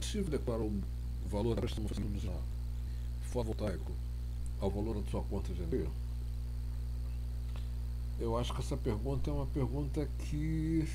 possível adequar o valor da prestação fotovoltaico ao valor da sua conta de energia? Eu acho que essa pergunta é uma pergunta que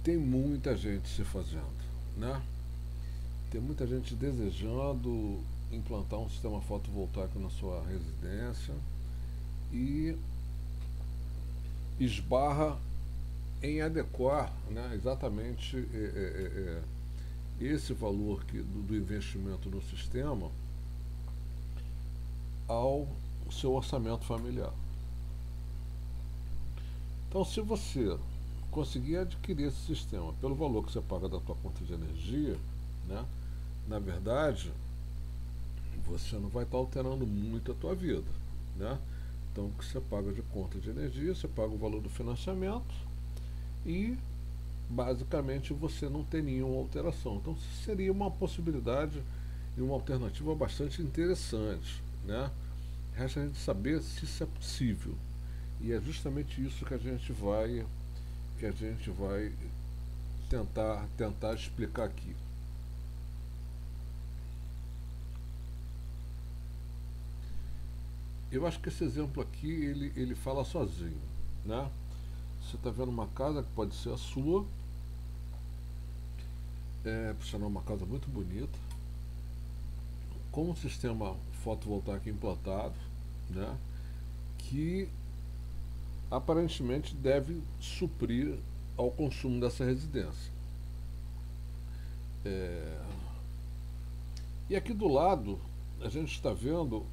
tem muita gente se fazendo, né? Tem muita gente desejando implantar um sistema fotovoltaico na sua residência e esbarra em adequar, né, exatamente esse valor do investimento no sistema ao seu orçamento familiar. Então, se você conseguir adquirir esse sistema pelo valor que você paga da tua conta de energia, né, na verdade, você não vai estar alterando muito a tua vida, né? Então, o que você paga de conta de energia, você paga o valor do financiamento e, basicamente, você não tem nenhuma alteração. Então, seria uma possibilidade e uma alternativa bastante interessante, né? Resta a gente saber se isso é possível. E é justamente isso que a gente vai tentar explicar aqui. Eu acho que esse exemplo aqui ele fala sozinho, né? Você está vendo uma casa que pode ser a sua, por sinal uma casa muito bonita, com um sistema fotovoltaico implantado, né? Que aparentemente deve suprir ao consumo dessa residência. E aqui do lado a gente está vendo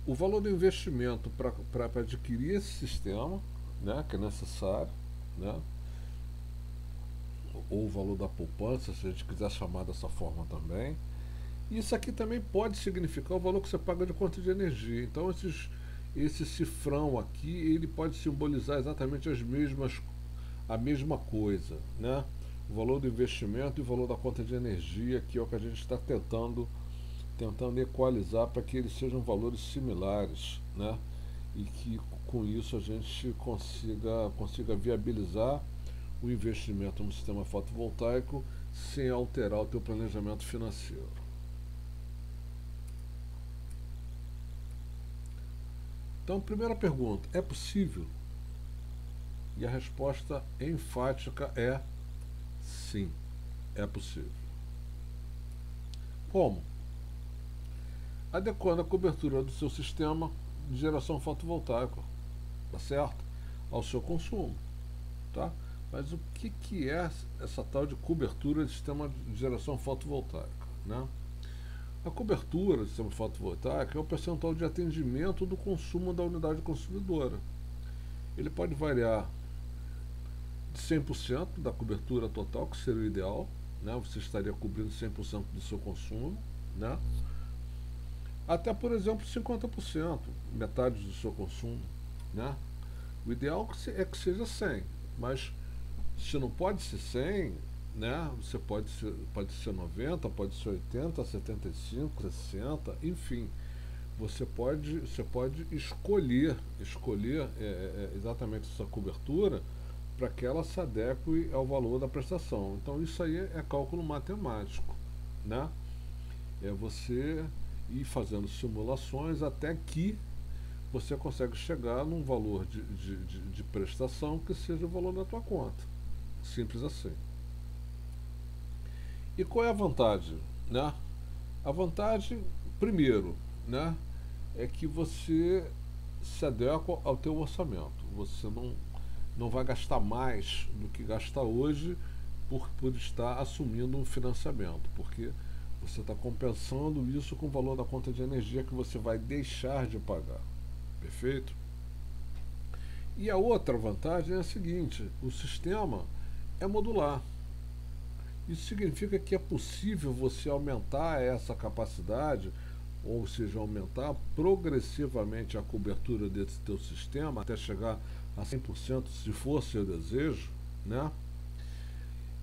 o valor do investimento para adquirir esse sistema, né, que é necessário, né, ou o valor da poupança, se a gente quiser chamar dessa forma também. E isso aqui também pode significar o valor que você paga de conta de energia. Então esse cifrão aqui, ele pode simbolizar exatamente a mesma coisa, né? O valor do investimento e o valor da conta de energia, que é o que a gente está tentando equalizar para que eles sejam valores similares, né? E que com isso a gente consiga viabilizar o investimento no sistema fotovoltaico sem alterar o teu planejamento financeiro. Então, primeira pergunta, é possível? E a resposta enfática é sim, é possível. Como? Adequando a cobertura do seu sistema de geração fotovoltaica, tá certo? Ao seu consumo, tá? Mas o que é essa tal de cobertura de sistema de geração fotovoltaica, né? A cobertura do sistema fotovoltaico é o percentual de atendimento do consumo da unidade consumidora. Ele pode variar de 100% da cobertura total, que seria o ideal, né? Você estaria cobrindo 100% do seu consumo, né? Até, por exemplo, 50%, metade do seu consumo, né? O ideal é que seja 100, mas se não pode ser 100, né? Você pode ser 90, pode ser 80, 75, 60, enfim. Você pode escolher exatamente essa cobertura para que ela se adeque ao valor da prestação. Então isso aí é cálculo matemático, né? É você ir fazendo simulações até que você consegue chegar num valor de prestação que seja o valor da tua conta. Simples assim. E qual é a vantagem, né? A vantagem, primeiro, né, é que você se adequa ao teu orçamento. Você não vai gastar mais do que gasta hoje por estar assumindo um financiamento, porque você está compensando isso com o valor da conta de energia que você vai deixar de pagar. Perfeito? E a outra vantagem é a seguinte: o sistema é modular. Isso significa que é possível você aumentar essa capacidade, ou seja, aumentar progressivamente a cobertura desse teu sistema até chegar a 100%, se for seu desejo, né?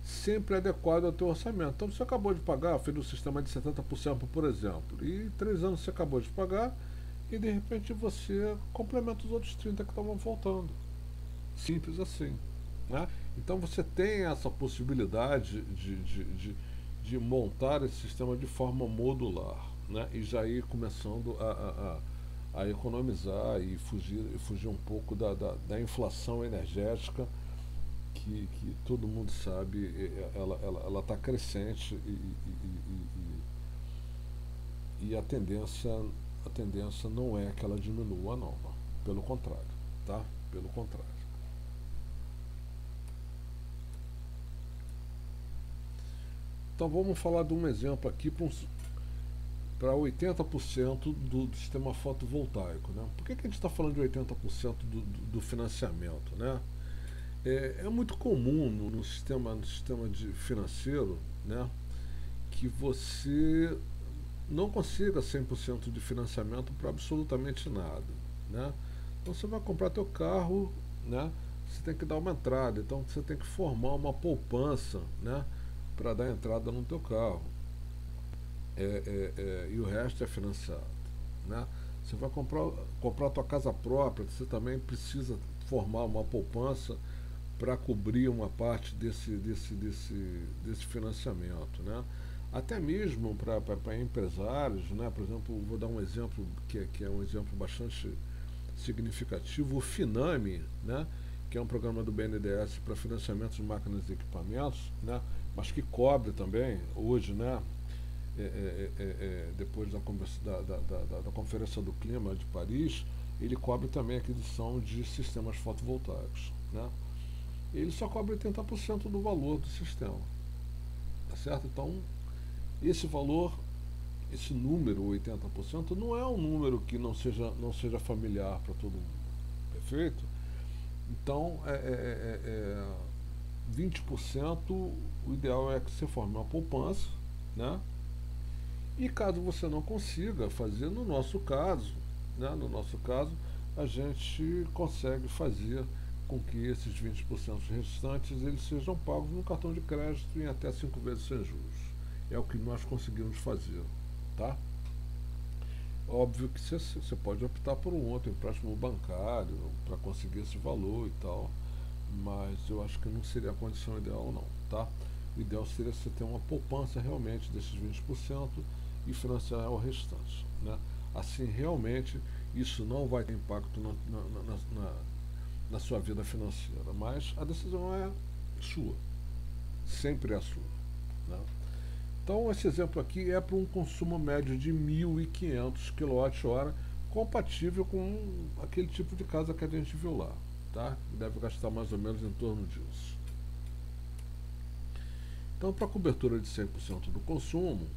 Sempre adequado ao teu orçamento. Então você acabou de pagar, fez um sistema de 70%, por exemplo, e 3 anos você acabou de pagar e de repente você complementa os outros 30 que estavam faltando. Simples assim, né? Então você tem essa possibilidade de montar esse sistema de forma modular, né? E já ir começando a economizar e fugir um pouco da inflação energética que todo mundo sabe, ela está crescente e a tendência não é que ela diminua não, pelo contrário, tá? Pelo contrário. Então vamos falar de um exemplo aqui para 80% do sistema fotovoltaico, né? Por que a gente está falando de 80% do financiamento, né? É muito comum no sistema financeiro, né, que você não consiga 100% de financiamento para absolutamente nada, né? Então você vai comprar teu carro, né? Você tem que dar uma entrada, então você tem que formar uma poupança, né, para dar entrada no teu carro. E o resto é financiado, né? Você vai comprar tua casa própria, você também precisa formar uma poupança para cobrir uma parte desse financiamento, né? Até mesmo para empresários, né? Por exemplo, vou dar um exemplo que é um exemplo bastante significativo, o Finame, né? Que é um programa do BNDES para financiamento de máquinas e equipamentos, né? Mas que cobre também hoje, né? Depois da Conferência do Clima de Paris, ele cobre também a aquisição de sistemas fotovoltaicos, né? Ele só cobre 80% do valor do sistema, tá certo? Então, esse valor, esse número, 80%, não é um número que não seja familiar para todo mundo, perfeito? Então, 20%, o ideal é que você forme uma poupança, né? E caso você não consiga fazer, no nosso caso, né? No nosso caso, a gente consegue fazer com que esses 20% restantes eles sejam pagos no cartão de crédito em até 5 vezes sem juros. É o que nós conseguimos fazer, tá? Óbvio que você pode optar por um outro empréstimo bancário para conseguir esse valor e tal, mas eu acho que não seria a condição ideal não, tá? O ideal seria você ter uma poupança realmente desses 20% e financiar o restante, né? Assim, realmente, isso não vai ter impacto na sua vida financeira, mas a decisão é sua, sempre é sua, né? Então, esse exemplo aqui é para um consumo médio de 1.500 kWh, compatível com aquele tipo de casa que a gente viu lá, tá? Deve gastar mais ou menos em torno disso. Então, para a cobertura de 100% do consumo,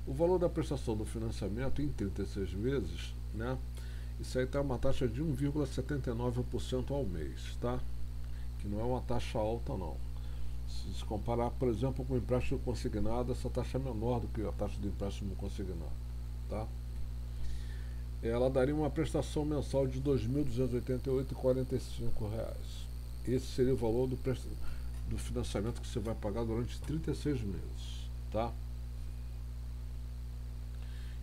o valor da prestação do financiamento em 36 vezes, né? Isso aí está uma taxa de 1,79% ao mês, tá? Que não é uma taxa alta não. Se comparar, por exemplo, com o empréstimo consignado, essa taxa é menor do que a taxa de empréstimo consignado, tá? Ela daria uma prestação mensal de R$ 2.288,45. Esse seria o valor do financiamento que você vai pagar durante 36 meses, tá?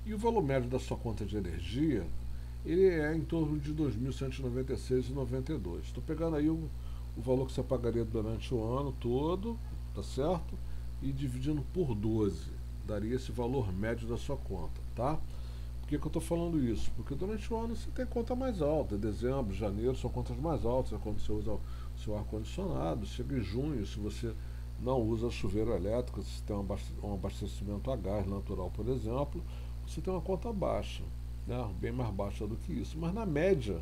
E o valor médio da sua conta de energia, ele é em torno de R$ 2.196,92. Estou pegando aí o valor que você pagaria durante o ano todo, tá certo? E dividindo por 12, daria esse valor médio da sua conta, tá? Por que eu estou falando isso? Porque durante o ano você tem conta mais alta, dezembro, janeiro são contas mais altas, é quando você usa o seu ar-condicionado, chega em junho, se você não usa chuveiro elétrico, se tem um abastecimento a gás natural, por exemplo, você tem uma conta baixa, né? Bem mais baixa do que isso, mas na média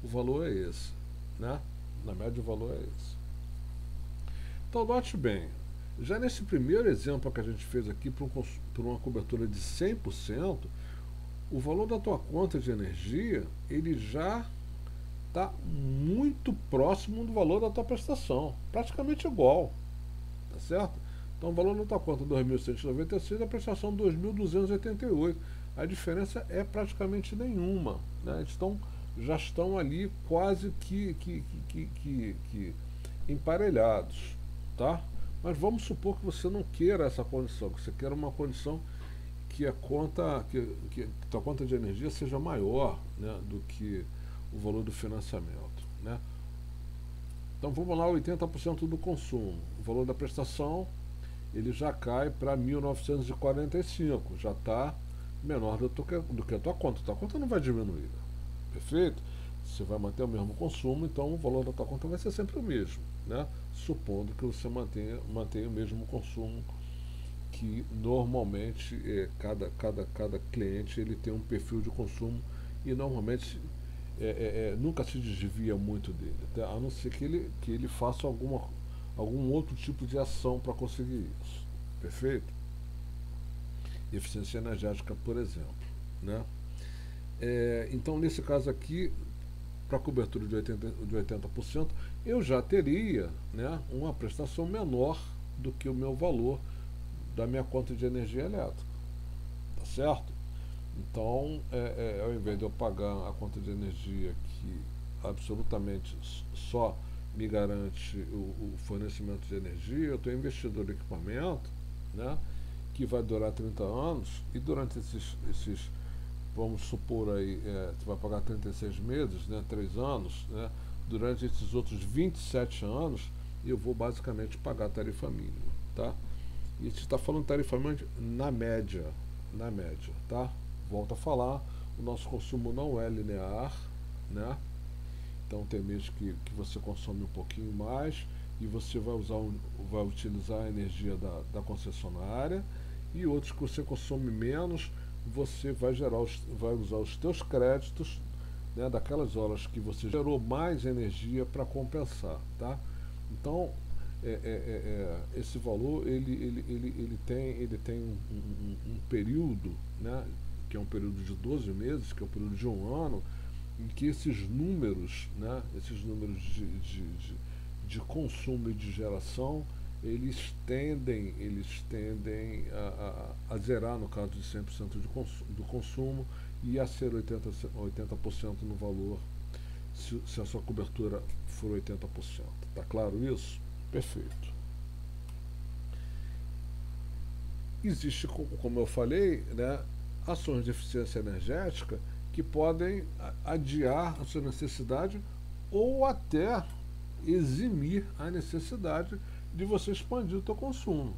o valor é esse, né? Na média o valor é esse. Então note bem, já nesse primeiro exemplo que a gente fez aqui por uma cobertura de 100%, o valor da tua conta de energia ele já está muito próximo do valor da tua prestação, praticamente igual, tá certo? Então o valor da tua conta é 2.196, a prestação 2.288. A diferença é praticamente nenhuma, né? Então já estão ali quase que emparelhados, tá? Mas vamos supor que você não queira essa condição, que você queira uma condição que a tua conta de energia seja maior, né, do que o valor do financiamento, né? Então vamos lá, 80% do consumo. O valor da prestação ele já cai para 1.945, já está menor do que a tua conta. Tua conta não vai diminuir, perfeito? Você vai manter o mesmo consumo, então o valor da tua conta vai ser sempre o mesmo, né? Supondo que você mantenha o mesmo consumo, que normalmente cada cliente ele tem um perfil de consumo e normalmente nunca se desvia muito dele, tá? A não ser que ele faça algum outro tipo de ação para conseguir isso, perfeito? Eficiência energética, por exemplo, né? Então, nesse caso aqui, para cobertura de 80%, eu já teria, né, uma prestação menor do que o meu valor da minha conta de energia elétrica, tá certo? Então, ao invés de eu pagar a conta de energia que absolutamente só me garante o fornecimento de energia, eu estou investindo no equipamento, né, que vai durar 30 anos, e durante esses vamos supor aí, você vai pagar 36 meses, né, 3 anos, né, durante esses outros 27 anos, eu vou basicamente pagar a tarifa mínima, tá? E a gente está falando tarifa mínima na média, tá? Volto a falar, o nosso consumo não é linear, né? Então tem meses que você consome um pouquinho mais e você vai utilizar a energia da concessionária, e outros que você consome menos, você vai usar os teus créditos, né, daquelas horas que você gerou mais energia para compensar, tá? Então esse valor ele tem um período, né, que é um período de 12 meses, que é um período de um ano, em que esses números, né, esses números de consumo e de geração, eles tendem a zerar no caso de 100% do consumo, e a ser 80% no valor, se a sua cobertura for 80%. Tá claro isso? Perfeito. Existe, como eu falei, né, ações de eficiência energética que podem adiar a sua necessidade ou até eximir a necessidade de você expandir o seu consumo,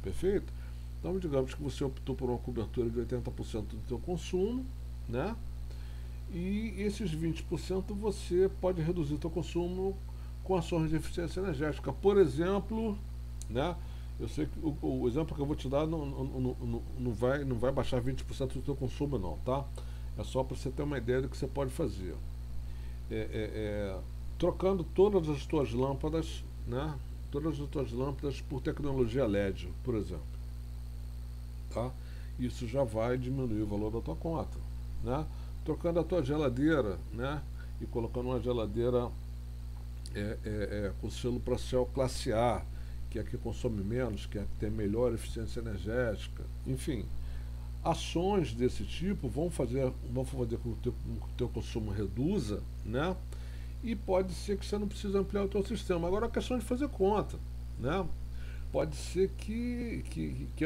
perfeito? Então, digamos que você optou por uma cobertura de 80% do seu consumo, né? E esses 20% você pode reduzir o seu consumo com ações de eficiência energética. Por exemplo, né? Eu sei que o exemplo que eu vou te dar não vai baixar 20% do seu consumo não, tá? É só para você ter uma ideia do que você pode fazer. Trocando todas as tuas lâmpadas, né? Todas as tuas lâmpadas por tecnologia LED, por exemplo, tá? Isso já vai diminuir o valor da tua conta, né? Trocando a tua geladeira, né? E colocando uma geladeira com selo Procel classe A, que é a que consome menos, que é a que tem melhor eficiência energética, enfim. Ações desse tipo vão fazer com que o teu consumo reduza, né? E pode ser que você não precise ampliar o teu sistema. Agora, a questão de fazer conta, né? Pode ser que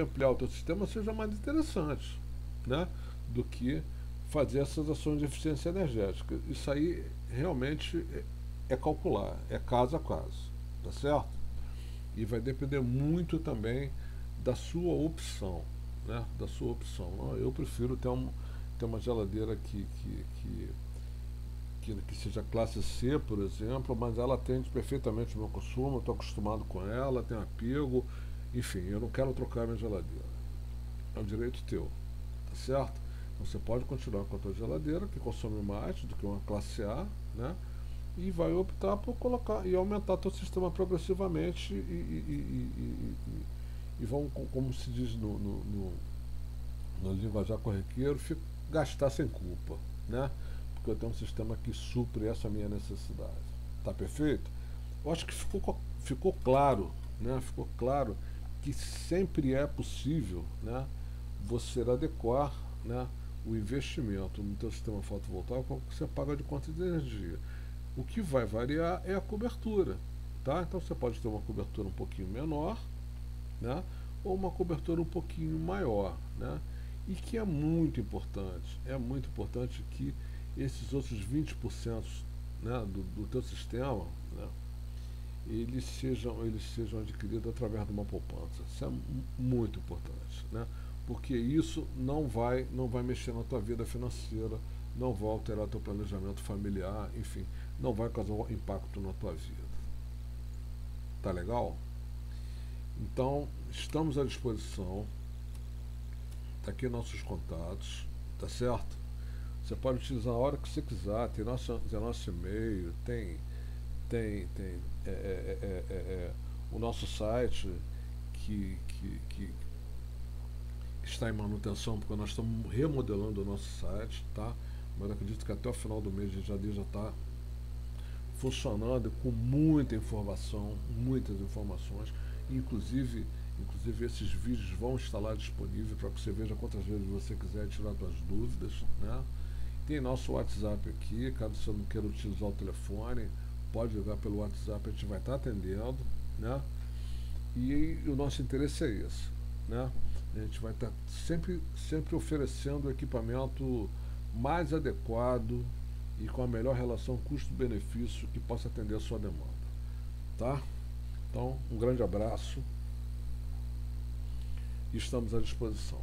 ampliar o teu sistema seja mais interessante, né, do que fazer essas ações de eficiência energética. Isso aí realmente é calcular, é caso a caso, tá certo? E vai depender muito também da sua opção, né? Da sua opção. Eu prefiro ter uma geladeira que seja classe C, por exemplo, mas ela atende perfeitamente o meu consumo, eu estou acostumado com ela, tenho apego, enfim, eu não quero trocar a minha geladeira. É um direito teu, tá certo? Então você pode continuar com a tua geladeira, que consome mais do que uma classe A, né? E vai optar por colocar e aumentar teu sistema progressivamente e vão, como se diz no linguajar corriqueiro, gastar sem culpa, né? Porque eu tenho um sistema que supre essa minha necessidade. Tá perfeito? Eu acho que ficou claro, né? Ficou claro que sempre é possível, né, você adequar, né, o investimento no teu sistema fotovoltaico ao que você paga de conta de energia. O que vai variar é a cobertura, tá? Então você pode ter uma cobertura um pouquinho menor, né, ou uma cobertura um pouquinho maior, né? E que é muito importante que esses outros 20%, né, do teu sistema, né, eles sejam adquiridos através de uma poupança. Isso é muito importante, né? Porque isso não vai mexer na tua vida financeira, não vai alterar teu planejamento familiar, enfim, não vai causar um impacto na tua vida. Tá legal? Então, estamos à disposição. Tá aqui nossos contatos, tá certo? Você pode utilizar a hora que você quiser, tem nosso e-mail, tem o nosso site que está em manutenção, porque nós estamos remodelando o nosso site, tá? Mas acredito que até o final do mês já está funcionando com muitas informações, inclusive esses vídeos vão estar lá disponíveis para que você veja quantas vezes você quiser tirar suas dúvidas, né? Tem nosso WhatsApp aqui, caso você não queira utilizar o telefone, pode ligar pelo WhatsApp, a gente vai estar atendendo, né? E o nosso interesse é esse, né? A gente vai estar sempre oferecendo o equipamento mais adequado e com a melhor relação custo-benefício que possa atender a sua demanda, tá? Então, um grande abraço e estamos à disposição.